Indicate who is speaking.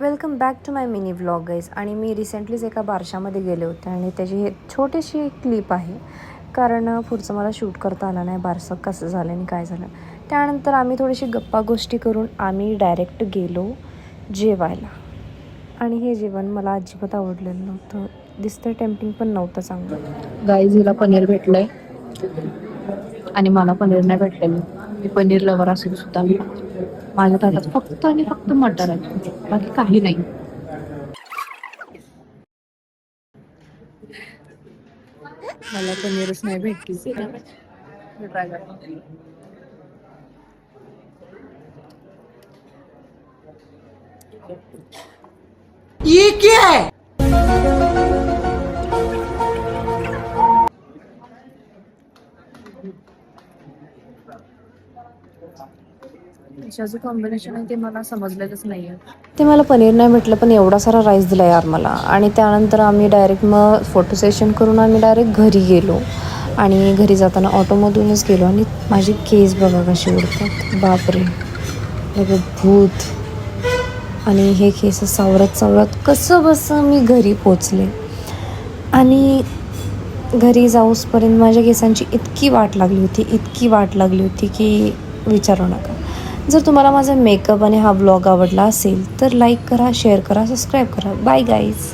Speaker 1: Welcome back to my mini vlog guys. आणि मी रिसेंटलीच एका बारशामध्ये गेले होते आणि त्याची हे छोटीशी एक क्लिप आहे, कारण पुढचं मला शूट करता आलं नाही बारसं कसं झालं आणि काय झालं. त्यानंतर आम्ही थोडीशी गप्पा गोष्टी करून आम्ही डायरेक्ट गेलो जेवायला. आणि हे जेवण मला अजिबात आवडलेलं नव्हतं. दिसतं टेम्पटिंग पण नव्हतं चांगलं.
Speaker 2: गाईज हिला पनीर भेटलंय आणि मला पनीर नाही भेटलेलं. मी पनीर लवर असेल सुद्धा माझ्या ताटात फक्त आणि फक्त मटर आहे, बाकी काही नाही. मला पनीरच नाही भेटली. ट्राय करतो.
Speaker 3: ये क्या है?
Speaker 2: त्याचं कॉम्बिनेशन आहे ते मला समजलेलंच नाहीये.
Speaker 1: ते मला पनीर नाही भेटलं, पण एवढा सारा राईस दिला यार मला. आणि त्यानंतर आम्ही डायरेक्ट मग फोटो सेशन करून आम्ही डायरेक्ट घरी गेलो. आणि घरी जाताना ऑटोमधूनच गेलो आणि माझे केस बघा कसे उडतात, बापरे बघा भूत. आणि हे केस सावरत सावरत कसं बसं मी घरी पोचले. आणि घरी जाऊसपर्यंत माझ्या केसांची इतकी वाट लागली होती की विचारू नका. जर तुम्हाला माझा मेकअप आणि हा ब्लॉग आवडला असेल तर लाईक करा, शेअर करा, सबस्क्राईब करा. Bye guys.